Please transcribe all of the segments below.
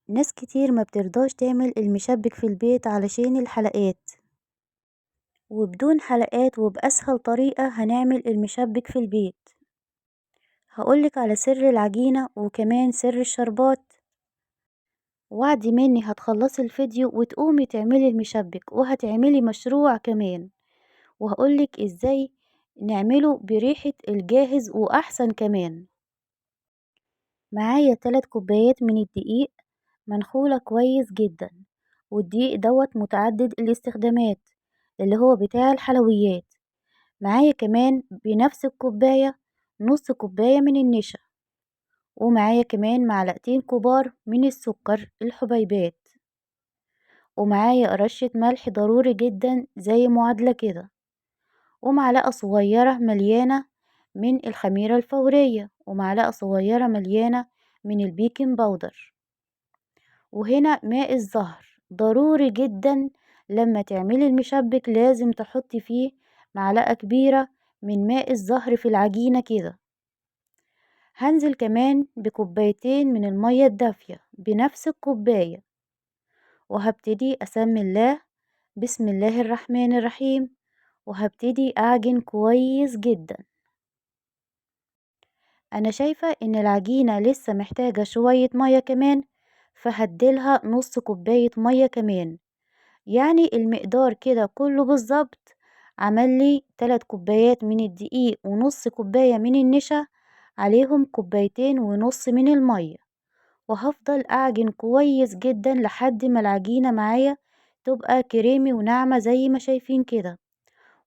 ناس كتير ما بترضاش تعمل المشبك في البيت علشان الحلقات، وبدون حلقات وبأسهل طريقة هنعمل المشبك في البيت. هقولك على سر العجينة وكمان سر الشربات. وعد مني هتخلصي الفيديو وتقومي تعملي المشبك وهتعملي مشروع كمان، وهقولك ازاي نعمله بريحة الجاهز وأحسن كمان. معايا 3 كوبايات من الدقيق منخولة كويس جدا، والدقيق دوت متعدد الاستخدامات اللي هو بتاع الحلويات. معايا كمان بنفس الكوباية نص كوباية من النشا، ومعايا كمان معلقتين كبار من السكر الحبيبات، ومعايا رشة ملح ضروري جدا زي معادلة كده، ومعلقة صغيرة مليانة من الخميرة الفورية، ومعلقة صغيرة مليانة من البيكنج باودر. وهنا ماء الزهر ضروري جدا، لما تعملي المشبك لازم تحطي فيه معلقة كبيرة من ماء الزهر في العجينة كده. هنزل كمان بكوبايتين من المية الدافية بنفس الكوباية، وهبتدي أسمي الله، بسم الله الرحمن الرحيم، وهبتدي أعجن كويس جدا. أنا شايفة إن العجينة لسه محتاجة شوية مية كمان، فهديلها نص كوباية مية كمان، يعني المقدار كده كله بالظبط عمل لي 3 كوبايات من الدقيق ونص كوباية من النشا، عليهم كوبايتين ونص من المية. وهفضل أعجن كويس جدا لحد ما العجينة معايا تبقى كريمي وناعمة زي ما شايفين كده،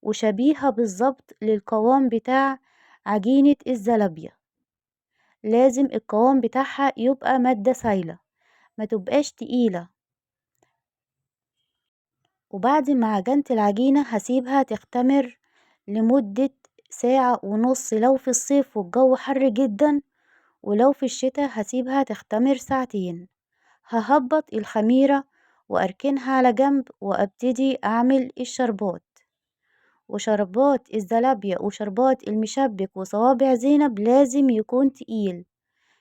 وشبيهة بالظبط للقوام بتاع عجينة الزلابية. لازم القوام بتاعها يبقى مادة سايلة، ما تبقاش تقيلة. وبعد ما عجنت العجينة هسيبها تختمر لمدة ساعة ونص لو في الصيف والجو حر جدا، ولو في الشتاء هسيبها تختمر ساعتين. ههبط الخميرة وأركنها على جنب، وأبتدي أعمل الشربات. وشربات الزلابية وشربات المشبك وصوابع زينب لازم يكون تقيل.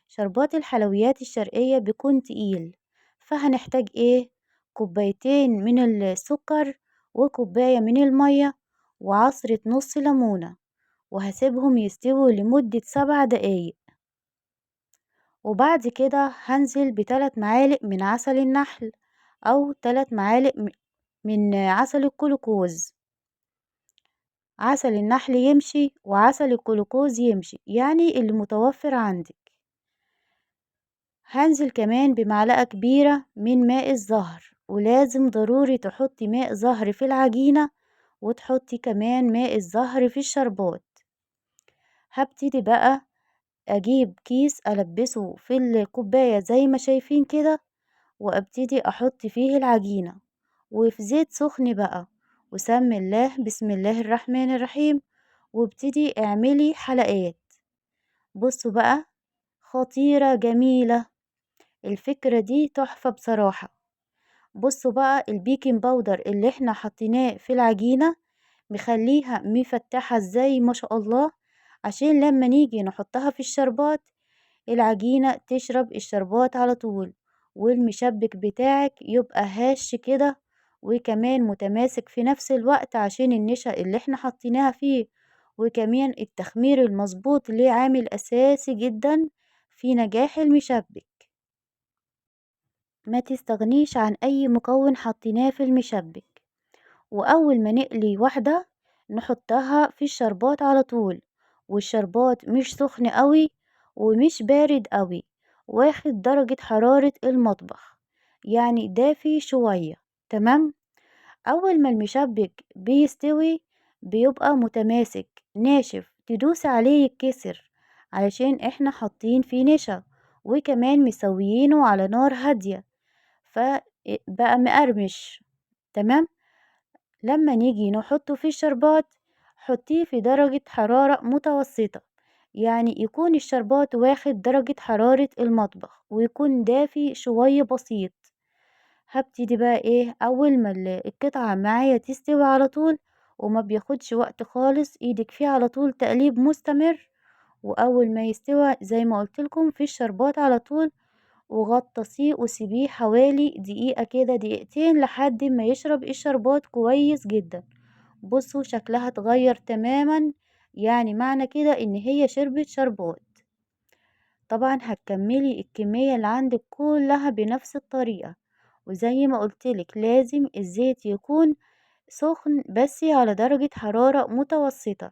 شربات الحلويات الشرقية بيكون تقيل، فهنحتاج ايه؟ كوبايتين من السكر وكوباية من المية وعصرة نص ليمونة، وهسيبهم يستووا لمدة 7 دقايق. وبعد كده هنزل ب3 معالق من عسل النحل، أو 3 معالق من عسل الكلوكوز. عسل النحل يمشي وعسل الكلوكوز يمشي، يعني اللي متوفر عندك. هنزل كمان بمعلقة كبيرة من ماء الزهر، ولازم ضروري تحطي ماء زهر في العجينة وتحطي كمان ماء الزهر في الشربات. هبتدي بقى أجيب كيس ألبسه في الكوباية زي ما شايفين كده، وأبتدي أحط فيه العجينة وفي زيت سخن بقى، وسمي الله بسم الله الرحمن الرحيم، وابتدي اعملي حلقات. بصوا بقى، خطيرة جميلة، الفكرة دي تحفة بصراحة. بصوا بقى البيكنج باودر اللي احنا حطيناه في العجينة مخليها مفتحة ازاي ما شاء الله، عشان لما نيجي نحطها في الشربات العجينة تشرب الشربات على طول، والمشبك بتاعك يبقى هش كده وكمان متماسك في نفس الوقت، عشان النشا اللي احنا حطيناها فيه، وكمان التخمير المظبوط اللي عامل أساسي جدا في نجاح المشبك. ما تستغنيش عن أي مكون حطيناه في المشبك. وأول ما نقلي واحدة نحطها في الشربات على طول، والشربات مش سخن قوي ومش بارد قوي، واخد درجة حرارة المطبخ، يعني دافي شوية. تمام. أول ما المشبك بيستوي بيبقى متماسك ناشف، تدوس عليه يتكسر، علشان احنا حاطين فيه نشا، وكمان مسويينه على نار هادية، فبقى مقرمش. تمام. لما نيجي نحطه في الشربات حطيه في درجة حرارة متوسطة، يعني يكون الشربات واخد درجة حرارة المطبخ ويكون دافي شوية بسيط. هبتدي بقى ايه، اول ما القطعة معايا تستوي على طول، وما بياخدش وقت خالص، ايدك فيه على طول تقليب مستمر، واول ما يستوى زي ما قلت لكم في الشربات على طول، وغطسيه وسيبيه حوالي دقيقة كده دقيقتين لحد ما يشرب الشربات كويس جدا. بصوا شكلها اتغير تماما، يعني معنى كده ان هي شربت شربات. طبعا هتكملي الكمية اللي عندك كلها بنفس الطريقة، وزي ما قلتلك لازم الزيت يكون سخن بس على درجة حرارة متوسطة،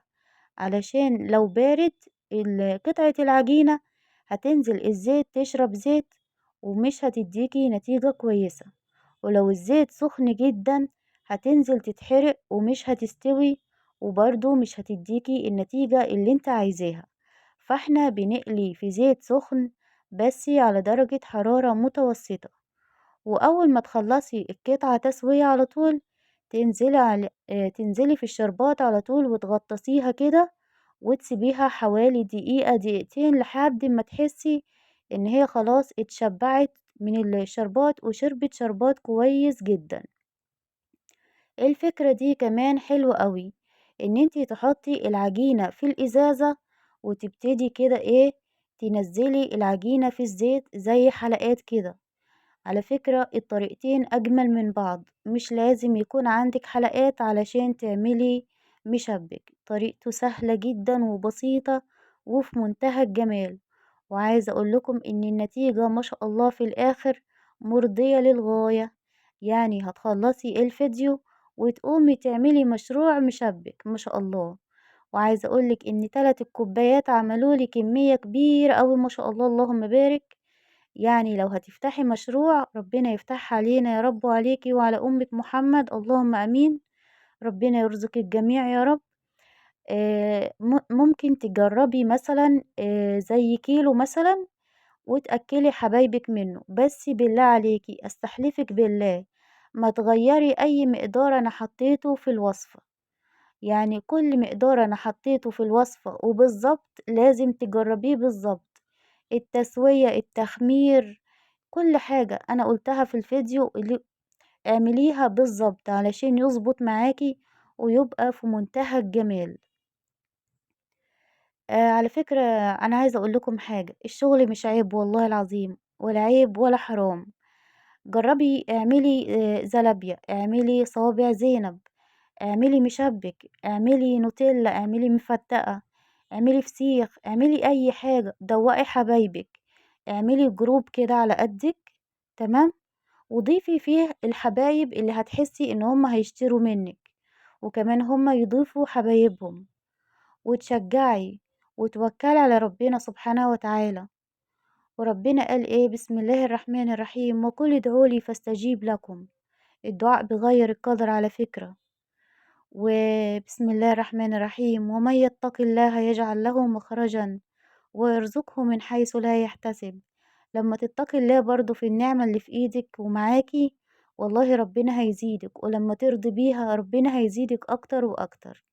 علشان لو بارد قطعة العجينة هتنزل الزيت تشرب زيت ومش هتديكي نتيجة كويسة. ولو الزيت سخن جدا هتنزل تتحرق ومش هتستوي، وبرضو مش هتديكي النتيجة اللي انت عايزاها. فاحنا بنقلي في زيت سخن بس على درجة حرارة متوسطة. وأول ما تخلصي القطعة تسوية على طول تنزلي في الشربات على طول وتغطسيها كده، وتسيبيها حوالي دقيقة دقيقتين لحد ما تحسي ان هي خلاص اتشبعت من الشربات وشربت شربات كويس جدا. الفكرة دي كمان حلوة قوي، ان انتي تحطي العجينة في الازازة وتبتدي كده ايه تنزلي العجينة في الزيت زي حلقات كده. على فكرة الطريقتين أجمل من بعض، مش لازم يكون عندك حلقات علشان تعملي مشبك. طريقته سهلة جدا وبسيطة وفي منتهى الجمال. وعايزة أقول لكم إن النتيجة ما شاء الله في الآخر مرضية للغاية. يعني هتخلصي الفيديو وتقومي تعملي مشروع مشبك ما شاء الله. وعايزة أقولك إن 3 كوبايات عملولي كمية كبيرة أوي ما شاء الله اللهم بارك. يعني لو هتفتحي مشروع ربنا يفتح علينا يا رب وعليكي وعلى أمة محمد اللهم أمين. ربنا يرزق الجميع يا رب. ممكن تجربي مثلا زي كيلو مثلا وتأكلي حبايبك منه، بس بالله عليكي استحلفك بالله ما تغيري أي مقدار أنا حطيته في الوصفة. يعني كل مقدار أنا حطيته في الوصفة وبالظبط لازم تجربيه بالظبط. التسوية التخمير كل حاجة أنا قلتها في الفيديو اللي اعمليها بالظبط علشان يظبط معاكي ويبقى في منتهى الجمال. على فكرة أنا عايزة أقول لكم حاجة، الشغل مش عيب والله العظيم، ولا عيب ولا حرام. جربي اعملي زلابية، اعملي صوابع زينب، اعملي مشبك، اعملي نوتيلا، اعملي مفتقة، اعملي فسيخ، اعملي أي حاجة، دوقي حبايبك. اعملي جروب كده على قدك، تمام. وضيفي فيه الحبايب اللي هتحسي ان هم هيشتروا منك، وكمان هم يضيفوا حبايبهم، وتشجعي وتوكلي على ربنا سبحانه وتعالى. وربنا قال ايه؟ بسم الله الرحمن الرحيم، وقل ادعوا لي فاستجيب لكم. الدعاء بيغير القدر على فكرة. وبسم الله الرحمن الرحيم، ومن يتق الله يجعل له مخرجا ويرزقه من حيث لا يحتسب. لما تتقي الله برضو في النعمة اللي في ايدك ومعاكي والله ربنا هيزيدك، ولما ترضي بيها ربنا هيزيدك اكتر واكتر.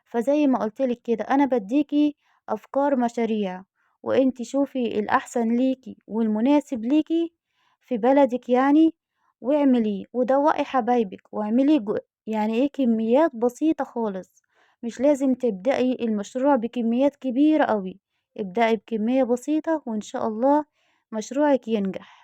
فزي ما قلتلك كده انا بديكي افكار مشاريع، وانتي شوفي الاحسن ليكي والمناسب ليكي في بلدك يعني، واعمليه ودوقي حبايبك واعملي يعني ايه كميات بسيطة خالص. مش لازم تبدأي المشروع بكميات كبيرة قوي، ابدأي بكمية بسيطة وان شاء الله مشروعك ينجح.